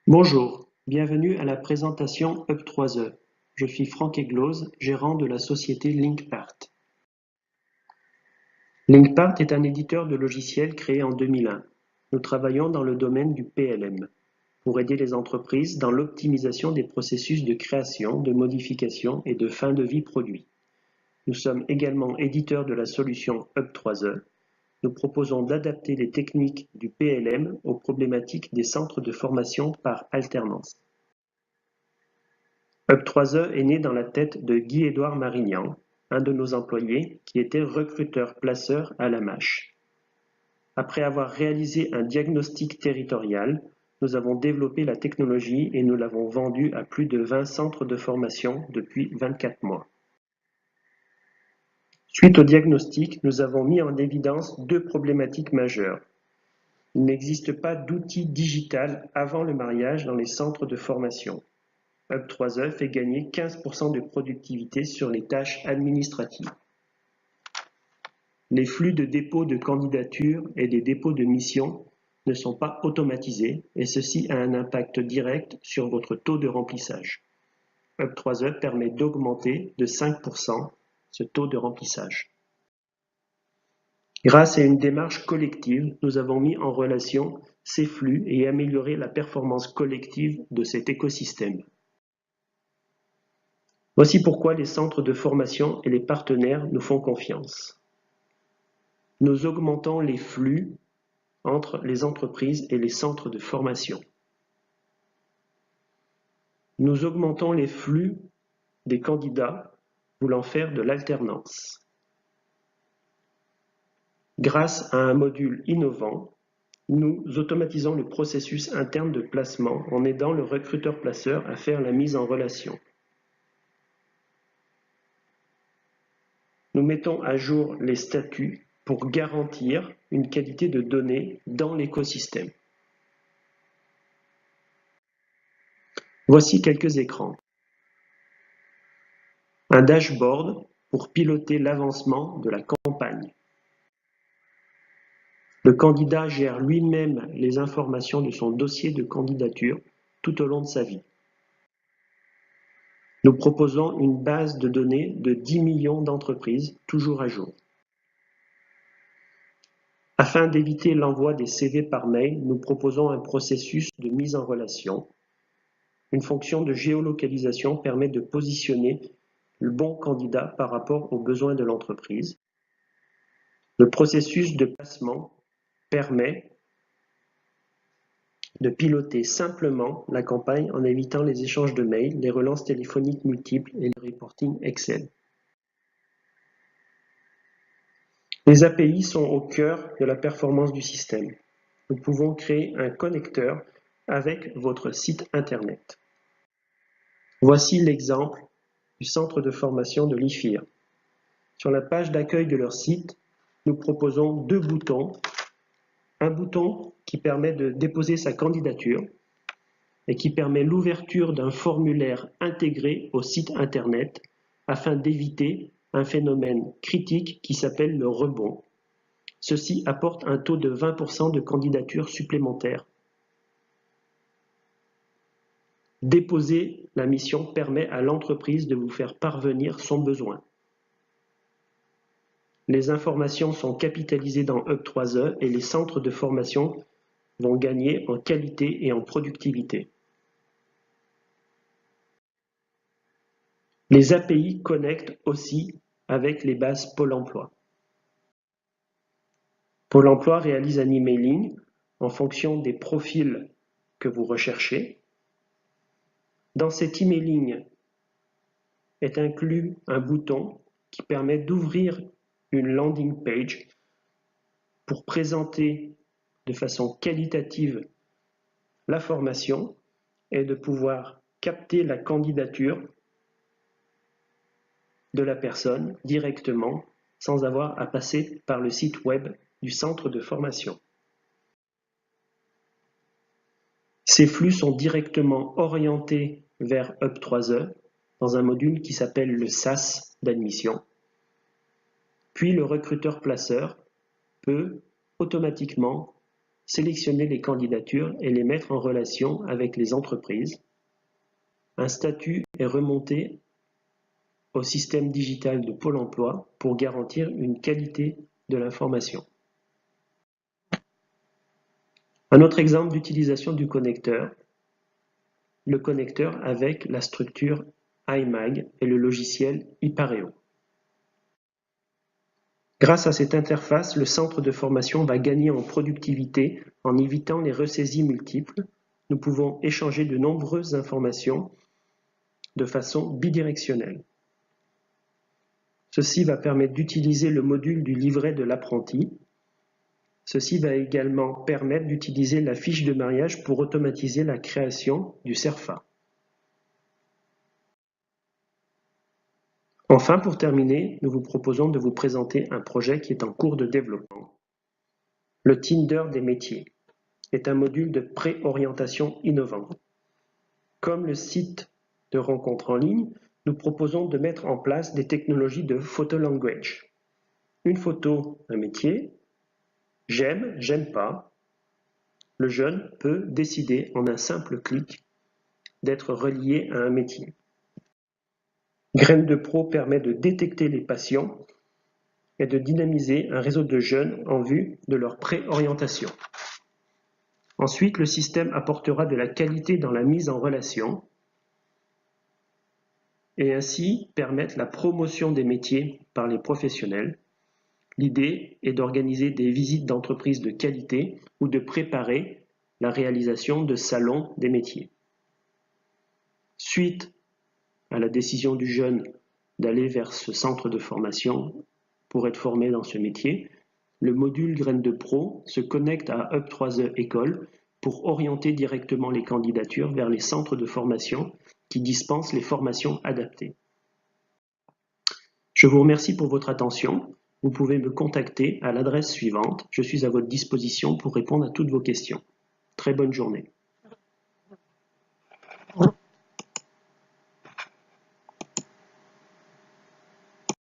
Bonjour, bienvenue à la présentation Up3E. Je suis Franck Egloz, gérant de la société Linkpart. Linkpart est un éditeur de logiciels créé en 2001. Nous travaillons dans le domaine du PLM pour aider les entreprises dans l'optimisation des processus de création, de modification et de fin de vie produit. Nous sommes également éditeurs de la solution Up3E. Nous proposons d'adapter les techniques du PLM aux problématiques des centres de formation par alternance. Up3E est né dans la tête de Guy-Édouard Marignan, un de nos employés qui était recruteur-placeur à la mâche. Après avoir réalisé un diagnostic territorial, nous avons développé la technologie et nous l'avons vendue à plus de 20 centres de formation depuis 24 mois. Suite au diagnostic, nous avons mis en évidence deux problématiques majeures. Il n'existe pas d'outil digital avant le mariage dans les centres de formation. Up3E fait gagner 15% de productivité sur les tâches administratives. Les flux de dépôt de candidatures et des dépôts de missions ne sont pas automatisés et ceci a un impact direct sur votre taux de remplissage. Up3E permet d'augmenter de 5% ce taux de remplissage. Grâce à une démarche collective, nous avons mis en relation ces flux et amélioré la performance collective de cet écosystème. Voici pourquoi les centres de formation et les partenaires nous font confiance. Nous augmentons les flux entre les entreprises et les centres de formation. Nous augmentons les flux des candidats voulant faire de l'alternance. Grâce à un module innovant, nous automatisons le processus interne de placement en aidant le recruteur-placeur à faire la mise en relation. Nous mettons à jour les statuts pour garantir une qualité de données dans l'écosystème. Voici quelques écrans. Un dashboard pour piloter l'avancement de la campagne. Le candidat gère lui-même les informations de son dossier de candidature tout au long de sa vie. Nous proposons une base de données de 10 millions d'entreprises, toujours à jour. Afin d'éviter l'envoi des CV par mail, nous proposons un processus de mise en relation. Une fonction de géolocalisation permet de positionner le bon candidat par rapport aux besoins de l'entreprise. Le processus de placement permet de piloter simplement la campagne en évitant les échanges de mails, les relances téléphoniques multiples et le reporting Excel. Les API sont au cœur de la performance du système. Nous pouvons créer un connecteur avec votre site Internet. Voici l'exemple du centre de formation de l'IFIR. Sur la page d'accueil de leur site, nous proposons deux boutons. Un bouton qui permet de déposer sa candidature et qui permet l'ouverture d'un formulaire intégré au site Internet afin d'éviter un phénomène critique qui s'appelle le rebond. Ceci apporte un taux de 20% de candidatures supplémentaires. Déposer la mission permet à l'entreprise de vous faire parvenir son besoin. Les informations sont capitalisées dans Up3E et les centres de formation vont gagner en qualité et en productivité. Les API connectent aussi avec les bases Pôle emploi. Pôle emploi réalise un emailing en fonction des profils que vous recherchez. Dans cet emailing est inclus un bouton qui permet d'ouvrir une landing page pour présenter de façon qualitative la formation et de pouvoir capter la candidature de la personne directement sans avoir à passer par le site web du centre de formation. Ces flux sont directement orientés vers Up3E dans un module qui s'appelle le SAS d'admission. Puis le recruteur-placeur peut automatiquement sélectionner les candidatures et les mettre en relation avec les entreprises. Un statut est remonté au système digital de Pôle emploi pour garantir une qualité de l'information. Un autre exemple d'utilisation du connecteur, le connecteur avec la structure IMAG et le logiciel Ipareo. Grâce à cette interface, le centre de formation va gagner en productivité en évitant les ressaisies multiples. Nous pouvons échanger de nombreuses informations de façon bidirectionnelle. Ceci va permettre d'utiliser le module du livret de l'apprenti. Ceci va également permettre d'utiliser la fiche de mariage pour automatiser la création du CERFA. Enfin, pour terminer, nous vous proposons de vous présenter un projet qui est en cours de développement. Le Tinder des métiers est un module de préorientation innovant. Comme le site de rencontre en ligne, nous proposons de mettre en place des technologies de photo language. Une photo, un métier, j'aime, j'aime pas. Le jeune peut décider en un simple clic d'être relié à un métier. Graines de Pro permet de détecter les passions et de dynamiser un réseau de jeunes en vue de leur préorientation. Ensuite, le système apportera de la qualité dans la mise en relation et ainsi permettre la promotion des métiers par les professionnels. L'idée est d'organiser des visites d'entreprises de qualité ou de préparer la réalisation de salons des métiers. Suite à la décision du jeune d'aller vers ce centre de formation pour être formé dans ce métier, le module Graines de Pro se connecte à Up3E École pour orienter directement les candidatures vers les centres de formation qui dispensent les formations adaptées. Je vous remercie pour votre attention. Vous pouvez me contacter à l'adresse suivante. Je suis à votre disposition pour répondre à toutes vos questions. Très bonne journée.